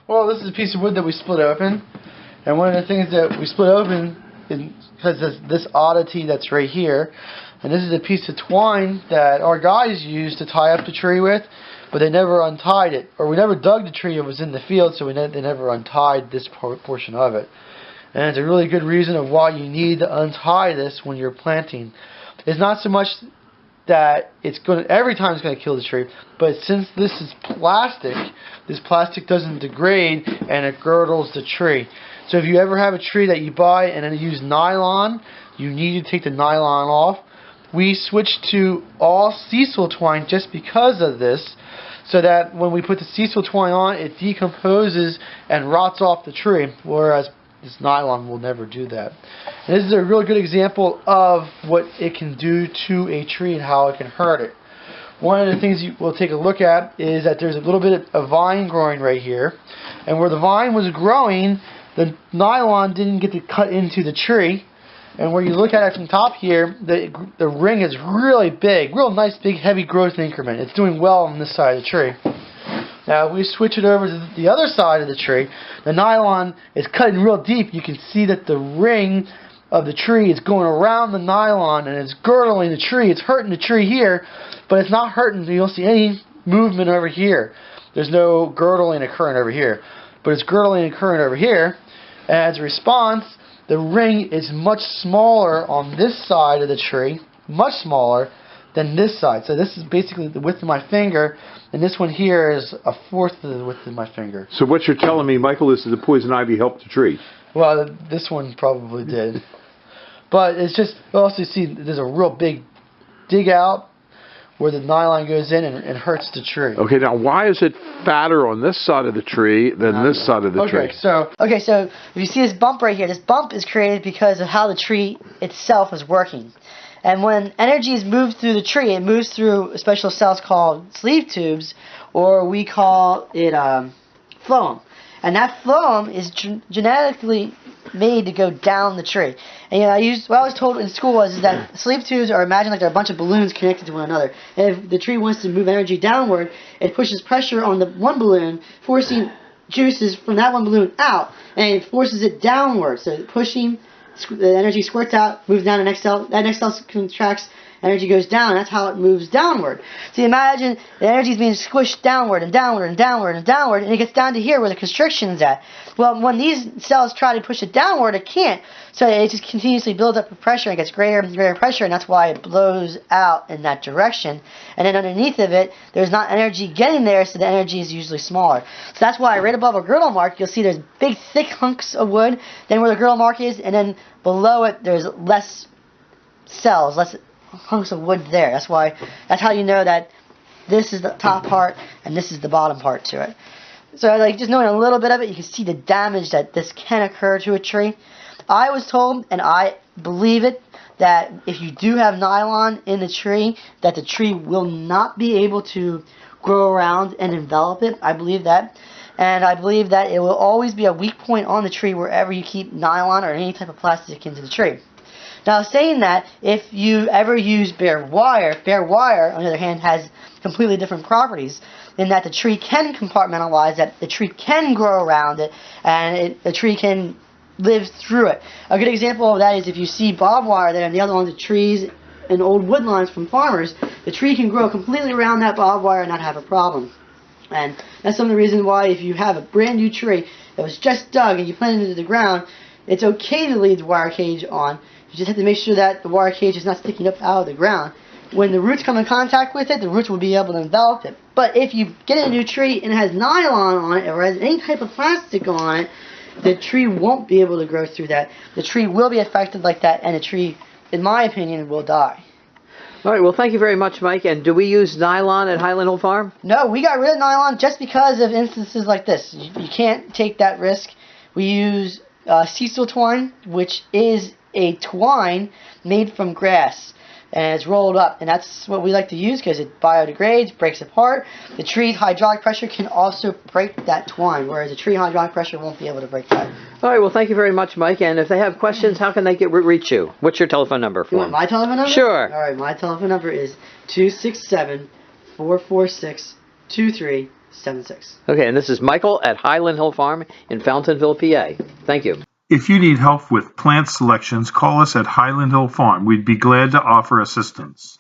Well, this is a piece of wood that we split open, and one of the things that we split open because this oddity that's right here, and this is a piece of twine that our guys used to tie up the tree with, but they never untied it, or we never dug the tree. It was in the field, so they never untied this portion of it. And it's a really good reason of why you need to untie this when you're planting. It's not so much that it's going to, every time it's going to kill the tree, but since this is plastic, this plastic doesn't degrade and it girdles the tree. So if you ever have a tree that you buy and then use nylon, you need to take the nylon off. We switched to all sisal twine just because of this, so that when we put the sisal twine on, it decomposes and rots off the tree, whereas this nylon will never do that. And this is a really good example of what it can do to a tree and how it can hurt it. One of the things we'll take a look at is that there's a little bit of a vine growing right here, and where the vine was growing, the nylon didn't get to cut into the tree. And where you look at it from top here, the ring is really big, real nice, big, heavy growth increment. It's doing well on this side of the tree. Now, if we switch it over to the other side of the tree, the nylon is cutting real deep. You can see that the ring of the tree is going around the nylon and it's girdling the tree. It's hurting the tree here, but it's not hurting. You don't see any movement over here. There's no girdling occurring over here, but it's girdling occurring over here. And as a response, the ring is much smaller on this side of the tree, much smaller than this side. So this is basically the width of my finger, and this one here is a fourth of the width of my finger. So what you're telling me, Michael, is that the poison ivy helped the tree? Well, this one probably did. But it's just, you also see there's a real big dig out where the nylon goes in and hurts the tree. Okay, now why is it fatter on this side of the tree than this side of the tree? So if you see this bump right here, this bump is created because of how the tree itself is working. And when energy is moved through the tree, it moves through special cells called sleeve tubes, or we call it phloem. And that phloem is genetically made to go down the tree. And what I was told in school was that sleeve tubes are imagined like they're a bunch of balloons connected to one another. And if the tree wants to move energy downward, it pushes pressure on the one balloon, forcing juices from that one balloon out, and it forces it downward. So pushing, the energy squirts out, moves down to the next cell. That next cell contracts, energy goes down. That's how it moves downward. So you imagine the energy is being squished downward and downward and downward and downward, and it gets down to here where the constriction is at. Well, when these cells try to push it downward, it can't. So it just continuously builds up the pressure and gets greater and greater pressure, and that's why it blows out in that direction. And then underneath of it, there's not energy getting there, so the energy is usually smaller. So that's why right above a girdle mark, you'll see there's big, thick hunks of wood, then where the girdle mark is, and then below it, there's less cells, less hunks of wood there. That's how you know that this is the top part and this is the bottom part to it. So just knowing a little bit of it, you can see the damage that this can occur to a tree. I was told, and I believe it, that if you do have nylon in the tree, that the tree will not be able to grow around and envelop it. I believe that. And I believe that it will always be a weak point on the tree wherever you keep nylon or any type of plastic into the tree. Now, saying that, if you ever use bare wire, on the other hand, has completely different properties in that the tree can compartmentalize, that the tree can grow around it, and the tree can live through it. A good example of that is if you see barbed wire there and the other ones, the trees and old wood lines from farmers, the tree can grow completely around that barbed wire and not have a problem. And that's some of the reasons why if you have a brand new tree that was just dug and you plant it into the ground, it's okay to leave the wire cage on. You just have to make sure that the wire cage is not sticking up out of the ground. When the roots come in contact with it, the roots will be able to envelop it. But if you get a new tree and it has nylon on it or has any type of plastic on it, the tree won't be able to grow through that. The tree will be affected like that, and the tree, in my opinion, will die. All right, well, thank you very much, Mike. And do we use nylon at Highland Hill Farm? No, we got rid of nylon just because of instances like this. You can't take that risk. We use sisal twine, which is a twine made from grass, and it's rolled up, and that's what we like to use because it biodegrades, breaks apart. The tree's hydraulic pressure can also break that twine, whereas the tree hydraulic pressure won't be able to break that. All right, well, thank you very much, Mike. And if they have questions, how can they reach you? What's your telephone number for You want them? my telephone number? Sure. All right, my telephone number is 267-446-23 76. Okay, and this is Michael at Highland Hill Farm in Fountainville, PA. Thank you. If you need help with plant selections, call us at Highland Hill Farm. We'd be glad to offer assistance.